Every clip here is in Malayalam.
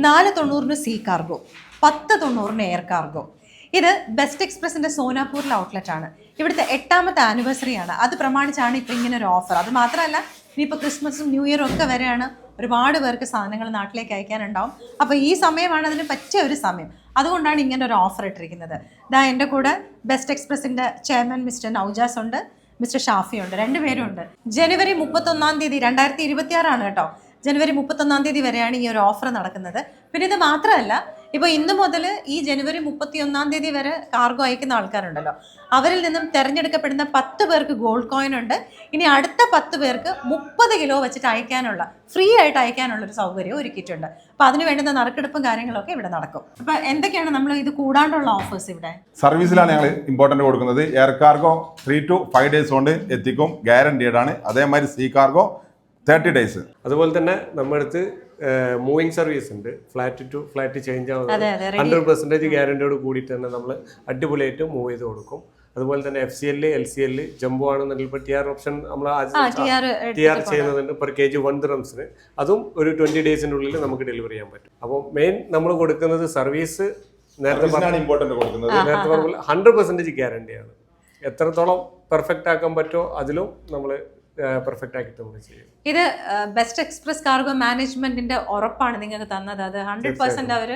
490 സീ കാർഗോ, 1090 എയർ കാർഗോ. ഇത് ബെസ്റ്റ് എക്സ്പ്രസിന്റെ സോനാപൂരിലെ ഔട്ട്ലെറ്റ് ആണ്. ഇവിടുത്തെ 8ാമത്തെ ആനിവേഴ്സറി ആണ്. അത് പ്രമാണിച്ചാണ് ഇപ്പൊ ഇങ്ങനെ ഒരു ഓഫർ. അത് മാത്രമല്ല ഇനിയിപ്പോൾ ക്രിസ്മസും ന്യൂ ഇയറും ഒക്കെ വരെയാണ്. ഒരുപാട് പേർക്ക് സാധനങ്ങൾ നാട്ടിലേക്ക് അയക്കാനുണ്ടാവും. അപ്പോൾ ഈ സമയമാണ് അതിന് പറ്റിയ ഒരു സമയം. അതുകൊണ്ടാണ് ഇങ്ങനെ ഒരു ഓഫർ ഇട്ടിരിക്കുന്നത്. ഇതാ എൻ്റെ കൂടെ ബെസ്റ്റ് എക്സ്പ്രസിന്റെ ചെയർമാൻ മിസ്റ്റർ നൗജാസ് ഉണ്ട്, മിസ്റ്റർ ഷാഫി ഉണ്ട്, രണ്ടുപേരും ഉണ്ട്. ജനുവരി 31 2026 ആണ് കേട്ടോ. ജനുവരി 31 വരെയാണ് ഈ ഒരു ഓഫർ നടക്കുന്നത്. പിന്നെ ഇത് മാത്രമല്ല, ഇപ്പോൾ ഇന്ന് മുതൽ ഈ ജനുവരി 31 വരെ കാർഗോ അയക്കുന്ന ആൾക്കാരുണ്ടല്ലോ, അവരിൽ നിന്നും തിരഞ്ഞെടുക്കപ്പെടുന്ന 10 പേർക്ക് ഗോൾഡ് കോയിൻ ഉണ്ട്. ഇനി അടുത്ത 10 പേർക്ക് 30 കിലോ വെച്ചിട്ട് അയക്കാനുള്ള, ഫ്രീ ആയിട്ട് അയക്കാനുള്ള ഒരു സൗകര്യം ഒരുക്കിയിട്ടുണ്ട്. അപ്പോൾ അതിന് വേണ്ടുന്ന നറുക്കെടുപ്പും കാര്യങ്ങളൊക്കെ ഇവിടെ നടക്കും. അപ്പോൾ എന്തൊക്കെയാണ് നമ്മൾ ഇത് കൂടാണ്ടുള്ള ഓഫേഴ്സ്? ഇവിടെ സർവീസിലാണ് ഞങ്ങൾ ഇമ്പോർട്ടൻറ്റ് കൊടുക്കുന്നത്. എയർ കാർഗോ 3 to 5 days കൊണ്ട് എത്തിക്കും, ഗ്യാരണ്ടീഡ് ആണ്. അതേമാതിരി സീ കാർഗോ 30 days. അതുപോലെ തന്നെ നമ്മുടെ അടുത്ത് മൂവിങ് സർവീസ് ഉണ്ട്. ഫ്ലാറ്റ് ടു ഫ്ലാറ്റ് ചേഞ്ച് ആവുന്നത് 100% ഗ്യാരണ്ടിയോട് കൂടിയിട്ട് തന്നെ നമ്മൾ അടിപൊളിയായിട്ട് മൂവ് ചെയ്ത് കൊടുക്കും. അതുപോലെ തന്നെ FCL, LCL, ജംബോ ആണെന്നുണ്ടെങ്കിൽ ഇപ്പോൾ TR ഓപ്ഷൻ നമ്മൾ TR ചെയ്യുന്നതുണ്ട് per kg 1 dirhams. അതും ഒരു 20 days നമുക്ക് ഡെലിവറി ചെയ്യാൻ പറ്റും. അപ്പോൾ മെയിൻ നമ്മൾ കൊടുക്കുന്നത് സർവീസ് നേരത്തെ പറഞ്ഞ 100% ഗ്യാരണ്ടിയാണ്. എത്രത്തോളം പെർഫെക്റ്റ് ആക്കാൻ പറ്റുമോ അതിലും നമ്മൾ പെർഫെക്റ്റ് ആക്കിയിട്ട് നമ്മൾ ചെയ്യും. ഇത് ബെസ്റ്റ് എക്സ്പ്രസ് കാർഗോ മാനേജ്മെന്റിന്റെ ഉറപ്പാണ് നിങ്ങൾക്ക് തന്നത്. അത് 100% അവർ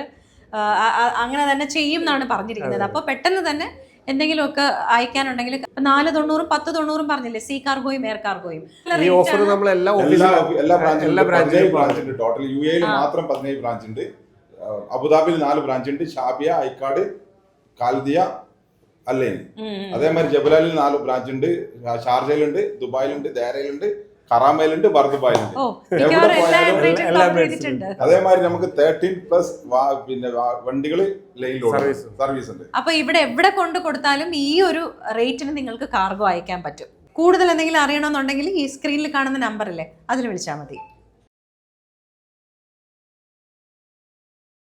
അങ്ങനെ തന്നെ ചെയ്യും എന്നാണ് പറഞ്ഞിരിക്കുന്നത്. അപ്പോൾ പെട്ടെന്ന് തന്നെ എന്തെങ്കിലുമൊക്കെ അയക്കാനുണ്ടെങ്കിൽ 490 1090 പറഞ്ഞില്ലേ, സീ കാർഗോയും എയർ കാർഗോയും. ഈ ഓഫർ നമ്മൾ എല്ലാ ബ്രാഞ്ചിലും ടോട്ടൽ UAE മാത്രം 17 ബ്രാഞ്ച് ഉണ്ട്. അബുദാബിയിൽ 4 ബ്രാഞ്ച് ഉണ്ട്, ഷാബിയ, ഐക്കാട്, കാൽദിയ, അല്ലേ. അതേമാതിരി ജബലാലിൽ 4 ബ്രാഞ്ച് ഉണ്ട്, ഷാർജയിലുണ്ട്, ദുബായിലുണ്ട്, ദേരയിലുണ്ട്, കറാമയിലുണ്ട്, ബർദുബായിലുണ്ട്. അതേമാതിരി നമുക്ക് 13+ പിന്നെ വണ്ടികൾ സർവീസ് ഉണ്ട്. അപ്പൊ ഇവിടെ എവിടെ കൊണ്ട് കൊടുത്താലും ഈ ഒരു റേറ്റിന് നിങ്ങൾക്ക് കാർഗോ അയക്കാൻ പറ്റും. കൂടുതൽ എന്തെങ്കിലും അറിയണമെന്നുണ്ടെങ്കിൽ ഈ സ്ക്രീനിൽ കാണുന്ന നമ്പറില്ലേ, അതിൽ വിളിച്ചാൽ മതി.